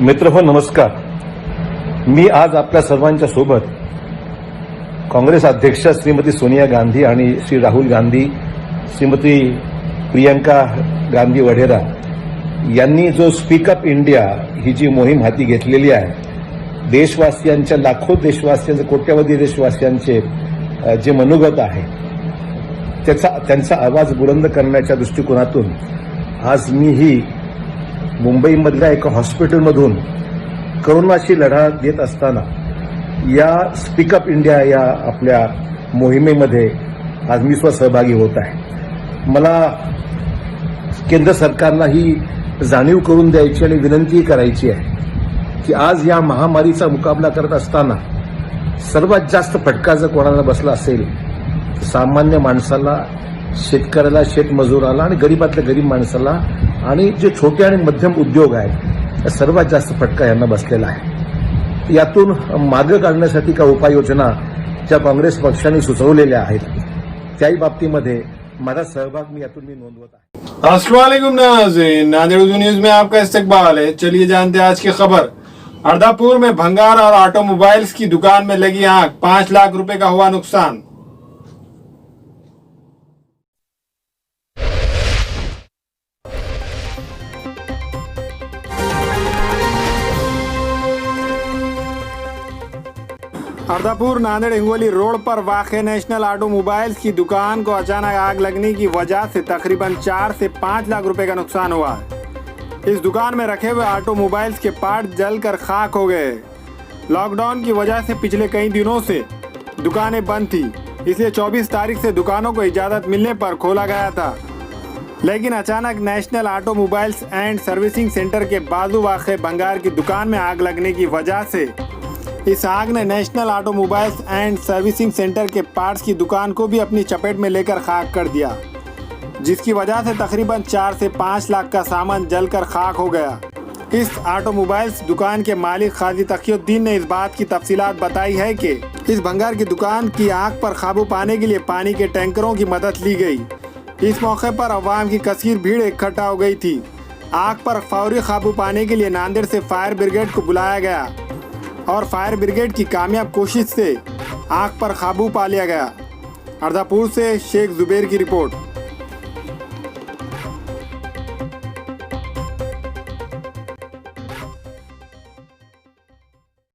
मित्रहो नमस्कार. मी आज आपल्या सर्वांच्या सोबत काँग्रेस अध्यक्ष श्रीमती सोनिया गांधी आणि श्री राहुल गांधी, श्रीमती प्रियंका गांधी वढेरा यांनी जो स्पीक अप इंडिया ही जी मोहीम हाती घेतलेली आहे, देशवासियांच्या लाखो देशवासियांचे कोट्यवधी देशवासियांचे जे मनोगत आहे त्यांचा आवाज बुलंद करण्याच्या दृष्टिकोनातून आज मीही मुंबईमधल्या एका हॉस्पिटलमधून कोरोनाशी लढा देत असताना या स्पीक अप इंडिया या आपल्या मोहिमेमध्ये आज मी सहभागी होत आहे. मला केंद्र सरकारला ही जाणीव करून द्यायची आणि विनंती करायची आहे की आज या महामारीचा मुकाबला करत असताना सर्वात जास्त फटका जर कोणाला बसला असेल, सामान्य माणसाला, शेतकऱ्याला, शेतमजुराला आणि गरीबातल्या गरीब माणसाला आणि जे छोटे आणि मध्यम उद्योग आहेत सर्वात जास्त फटका यांना बसलेला आहे. यातून मार्ग काढण्यासाठी काही उपाययोजना ज्या काँग्रेस पक्षाने सुचवलेल्या आहेत त्याही बाबतीमध्ये माझा सहभाग मी नोंदवत आहे. अस्सलाम वालेकुम नाज़रीन, नांदेड़ उर्दू न्यूज में आपका इस्तकबाल है. चलिए जानते हैं आज की खबर. अर्दापुर में भंगार और ऑटोमोबाइल्स की दुकान में लगी आग, 5 लाख रुपए का हुआ नुकसान. अर्दापुर नांदेड़ हिंगोली रोड पर वाक़े नेशनल ऑटोमोबाइल्स की दुकान को अचानक आग लगने की वजह से तकरीबन 4 से 5 लाख रुपए का नुकसान हुआ है. इस दुकान में रखे हुए ऑटोमोबाइल्स के पार्ट जलकर खाक हो गए. लॉकडाउन की वजह से पिछले कई दिनों से दुकानें बंद थी, इसलिए 24 तारीख से दुकानों को इजाज़त मिलने पर खोला गया था. लेकिन अचानक national automobiles and servicing centre के बाजू वाक़े भंगार की दुकान में आग लगने की वजह से इस आग ने national automobiles and servicing centre के पार्ट्स की दुकान को भी अपनी चपेट में लेकर खाक कर दिया, जिसकी वजह से तकरीबन 4 से 5 लाख का सामान जलकर खाक हो गया. इस ऑटोमोबाइल्स दुकान के मालिक खाजी तकीउद्दीन ने इस बात की तफसीलात बताई है कि इस भंगार की दुकान की आग पर काबू पाने के लिए पानी के टैंकरों की मदद ली गई. इस मौके पर अवाम की कसीर भीड़ इकट्ठा हो गई थी. आग पर फौरी काबू पाने के लिए नांदेड़ से फायर ब्रिगेड को बुलाया गया और फायर ब्रिगेड की कामयाब कोशिश से आग पर काबू पा लिया गया. अर्दापुर से शेख जुबैर की रिपोर्ट.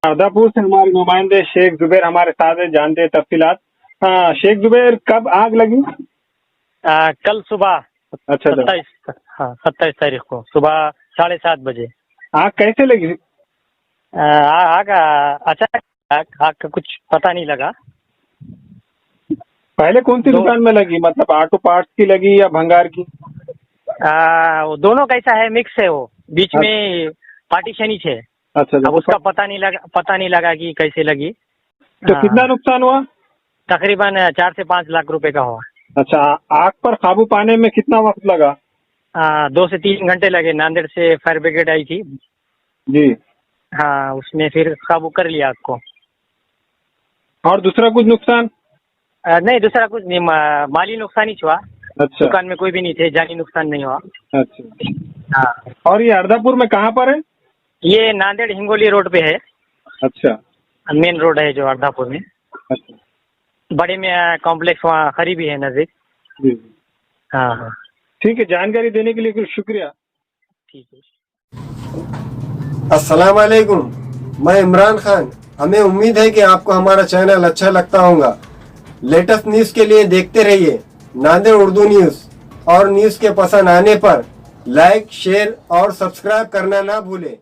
अर्दापुर से हमारे नुमाइंदे शेख जुबैर हमारे साथ हैं, जानते हैं तफसीलात. शेख जुबैर, कब आग लगी? कल सुबह. अच्छा, 27 तारीख को सुबह 7:30 बजे. आग कैसे लगी? आग अचानक आग का कुछ पता नहीं लगा. पहले कौन सी दुकान में लगी, मतलब ऑटो पार्ट्स की लगी या भंगार की? वो दोनों कैसा है, मिक्स है. वो बीच में पार्टीशन ही थे. अच्छा, अब उसका पता नहीं लगा कि कैसे लगी. तो कितना नुकसान हुआ? तकरीबन 4 से 5 लाख रुपए का हुआ. अच्छा, आग पर काबू पाने में कितना वक्त लगा? 2 से 3 घंटे लगे. नांदेड़ से फायर ब्रिगेड आई थी जी. हाँ, उसने फिर काबू कर लिया आग को. और दूसरा कुछ नुकसान? नहीं, दूसरा कुछ नहीं. माली नुकसान ही हुआ. अच्छा. दुकान में कोई भी नहीं थे, जानी नुकसान नहीं हुआ. अच्छा. हाँ. और ये अर्दापुर में कहाँ पर है? ये नांदेड़ हिंगोली रोड पे है. अच्छा. मेन रोड है जो अर्दापुर में. अच्छा. बड़े में कॉम्प्लेक्स वहाँ करीबी है, नजदीक. जी. हाँ हाँ, ठीक है, जानकारी देने के लिए कुछ शुक्रिया. ठीक है. अस्सलाम वालेकुम, मैं इमरान खान. हमें उम्मीद है कि आपको हमारा चैनल अच्छा लगता होगा. लेटेस्ट न्यूज के लिए देखते रहिए नांदेड़ उर्दू न्यूज, और न्यूज के पसंद आने पर लाइक, शेयर और सब्सक्राइब करना ना भूलें.